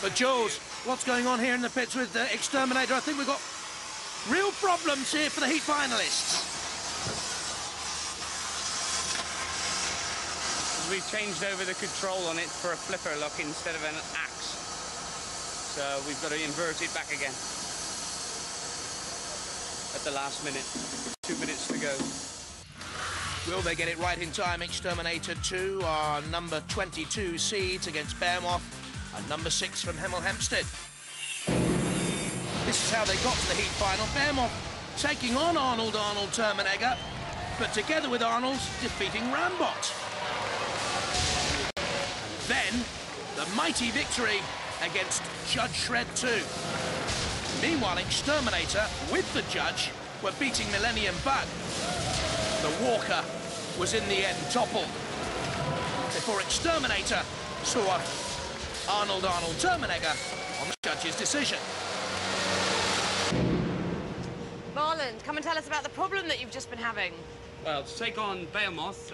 But Jules, what's going on here in the pits with X-Terminator? I think we've got real problems here for the heat finalists. We've changed over the control on it for a flipper look instead of an axe. So we've got to invert it back again at the last minute. 2 minutes to go. Will they get it right in time? X-Terminator 2 are number 22 seeds against Behemoth and number 6 from Hempstead. This is how they got to the heat final. Behemoth taking on Arnold Terminator, but together with Arnold defeating Rambot. Then, the mighty victory against Judge Shred 2. Meanwhile, X-Terminator, with the Judge, were beating Millennium Bug. The Walker was in the end toppled before X-Terminator saw Arnold Terminator on the Judge's decision. Marlon, come and tell us about the problem that you've just been having. Well, to take on Behemoth,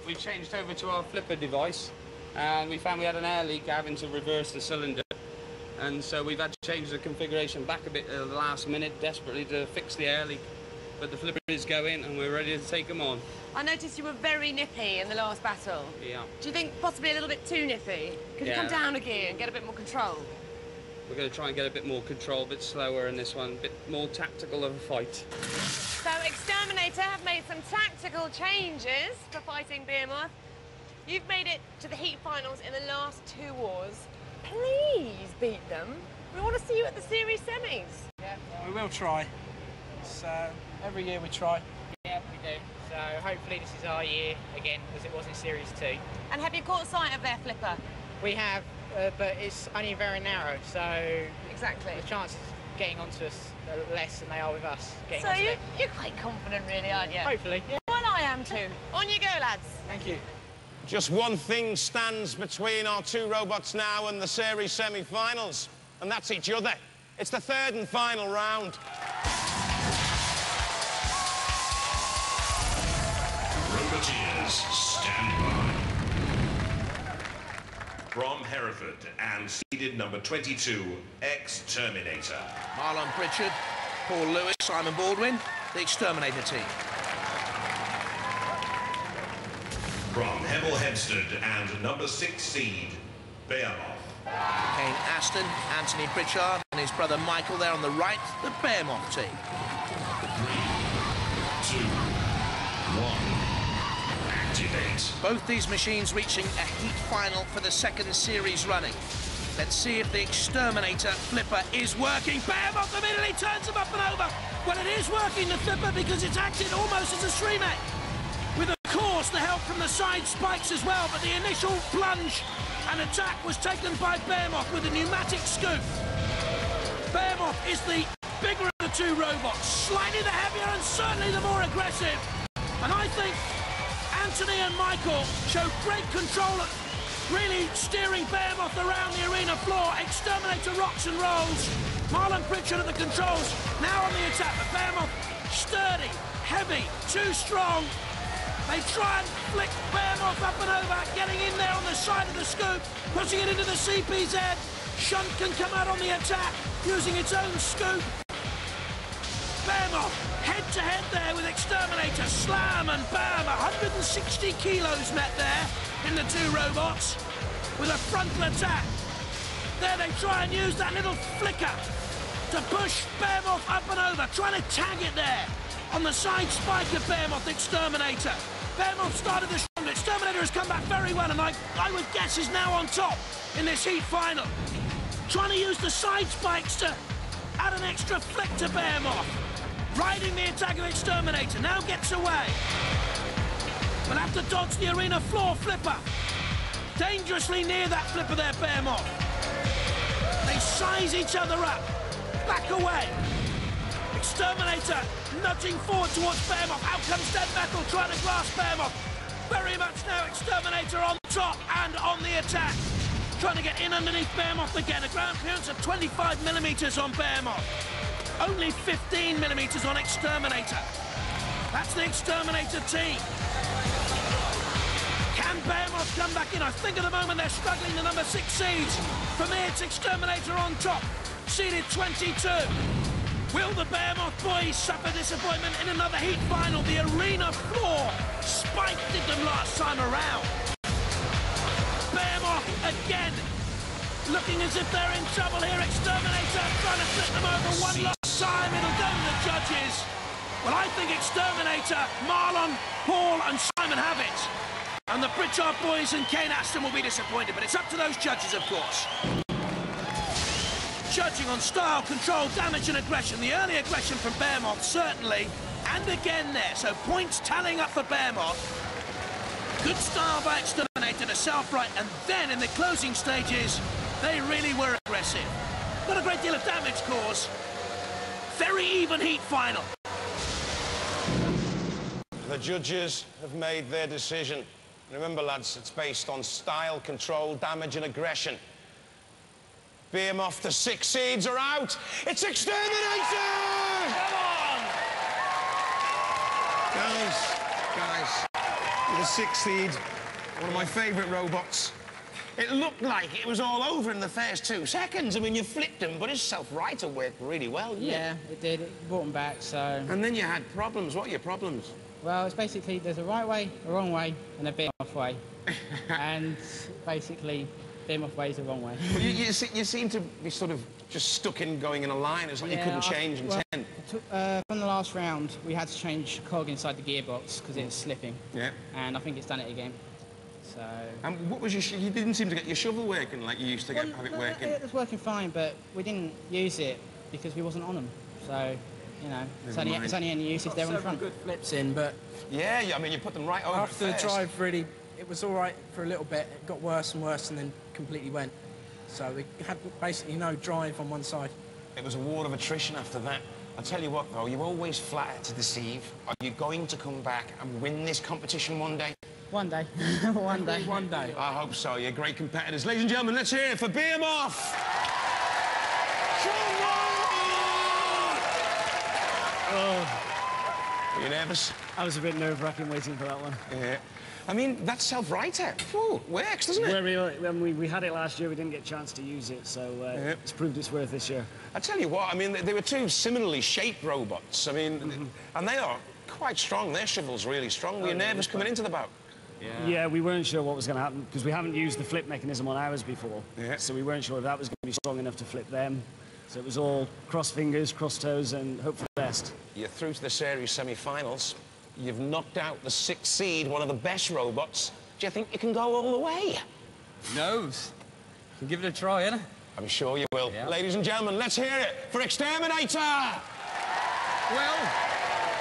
we've changed over to our flipper device, and we found we had an air leak having to reverse the cylinder. And so we've had to change the configuration back a bit at the last minute, desperately to fix the air leak. But the flipper is going, and we're ready to take them on. I noticed you were very nippy in the last battle. Yeah. Do you think possibly a little bit too nippy? Could you come down a gear and get a bit more control? We're going to try and get a bit more control, a bit slower in this one, a bit more tactical of a fight. So X-Terminator have made some tactical changes for fighting Behemoth. You've made it to the heat finals in the last 2 wars. Please beat them. We want to see you at the series semis. Yeah, we will try. So every year we try. Yeah, we do. So hopefully this is our year again, as it was in Series 2. And have you caught sight of their flipper? We have, but it's only very narrow, so exactly the chances of getting onto us are less than they are with us. So you're quite confident, really, aren't you? Hopefully. Yeah. Well, I am too. On you go, lads. Thank you. Just one thing stands between our 2 robots now and the series semi-finals, and that's each other. It's the 3rd and final round. Roboteers, stand by. From Hereford and seeded number 22, X-Terminator. Marlon Pritchard, Paul Lewis, Simon Baldwin, the X-Terminator team. From Hemel Hempstead and number 6 seed, Behemoth. Kane Aston, Anthony Pritchard and his brother Michael there on the right, the Behemoth team. 3, 2, 1, activate. Both these machines reaching a heat final for the 2nd series running. Let's see if the X-Terminator flipper is working. Behemoth immediately turns him up and over. Well, it is working, the flipper, because it's acted almost as a streamer. With, of course, the help from the side spikes as well, but the initial plunge and attack was taken by Behemoth with a pneumatic scoop. Behemoth is the bigger of the 2 robots, slightly the heavier and certainly the more aggressive. And I think Anthony and Michael showed great control at really steering Behemoth around the arena floor. X-Terminator rocks and rolls. Marlon Pritchard at the controls, now on the attack, but Behemoth sturdy, heavy, too strong. They try and flick Behemoth up and over, getting in there on the side of the scoop, pushing it into the CPZ. Shunt can come out on the attack, using its own scoop. Behemoth, head-to-head there with X-Terminator. Slam and bam, 160 kilos met there in the 2 robots, with a frontal attack. There they try and use that little flicker to push Behemoth up and over, trying to tag it there on the side spike of Behemoth X-Terminator. Behemoth started the strong. X-Terminator has come back very well, and I would guess is now on top in this heat final. Trying to use the side spikes to add an extra flick to Behemoth. Riding the attack of X-Terminator, now gets away. Will have to dodge the arena floor flipper. Dangerously near that flipper there, Behemoth. They size each other up. Back away. X-Terminator nudging forward towards Behemoth. Out comes Dead Metal trying to grasp Behemoth. Very much now X-Terminator on top and on the attack. Trying to get in underneath Behemoth again. A ground clearance of 25mm on Behemoth. Only 15mm on X-Terminator. That's the X-Terminator team. Can Can Behemoth come back in? I think at the moment they're struggling, the number 6 seeds. For me, it's X-Terminator on top, seeded 22. Will the Behemoth boys suffer disappointment in another heat final? The arena floor spiked them last time around. Behemoth again, looking as if they're in trouble here. X-Terminator trying to flip them over one last time. It'll go to the judges. Well, I think X-Terminator, Marlon, Paul and Simon have it. And the Pritchard boys and Kane Aston will be disappointed, but it's up to those judges, of course. Judging on style, control, damage and aggression. The early aggression from Behemoth, certainly. And again there, so points tallying up for Behemoth. Good style by X-Terminator to self-right, and then in the closing stages, they really were aggressive. Not a great deal of damage caused. Very even heat final. The judges have made their decision. Remember, lads, it's based on style, control, damage and aggression. Behemoth, the 6 seeds are out. It's X-Terminator! Come on! Guys, the 6 seed, one of my favourite robots. It looked like it was all over in the first 2 seconds. I mean, you flipped him, but his self-righter worked really well, didn't it? Yeah, it did. It brought them back, so... And then you had problems. What are your problems? Well, it's basically there's a right way, a wrong way, and a Behemoth way. And basically, Behemoth way is the wrong way. Well, you seem to be sort of just stuck in going in a line. It's like you couldn't change and tend. From the last round, we had to change cog inside the gearbox because it was slipping. Yeah. And I think it's done it again. So... And what was your... You didn't seem to get your shovel working like you used to have it working. It was working fine, but we didn't use it because we wasn't on them. So... You know, it's only any use if they're on the front. Good flips in, but Yeah, I mean, you put them right over after the first. drive, really, it was all right for a little bit. It got worse and worse, and then completely went. So we had basically no drive on one side. It was a war of attrition after that. I'll tell you what, though, you're always flatter to deceive. Are you going to come back and win this competition one day? One day. One day. One day. I hope so. You're great competitors. Ladies and gentlemen, let's hear it for Behemoth! Come on! Are you nervous? I was a bit nerve-wracking waiting for that one. Yeah. I mean, that self-righter, works, doesn't it? When we had it last year, we didn't get a chance to use it, so it's proved its worth this year. I tell you what, I mean, they were 2 similarly shaped robots. I mean, and they are quite strong. Their shovel's really strong. Were you nervous coming into the bout? Yeah, we weren't sure what was going to happen, because we haven't used the flip mechanism on ours before. Yeah. So we weren't sure if that was going to be strong enough to flip them. So it was all cross fingers, cross toes, and hope for the best. You're through to the series semi-finals. You've knocked out the 6th seed, one of the best robots. Do you think you can go all the way? Who knows? Can give it a try, innit? I'm sure you will. Yeah. Ladies and gentlemen, let's hear it for X-Terminator! Well,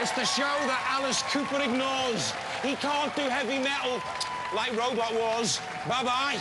it's the show that Alice Cooper ignores. He can't do heavy metal like Robot Wars. Bye-bye.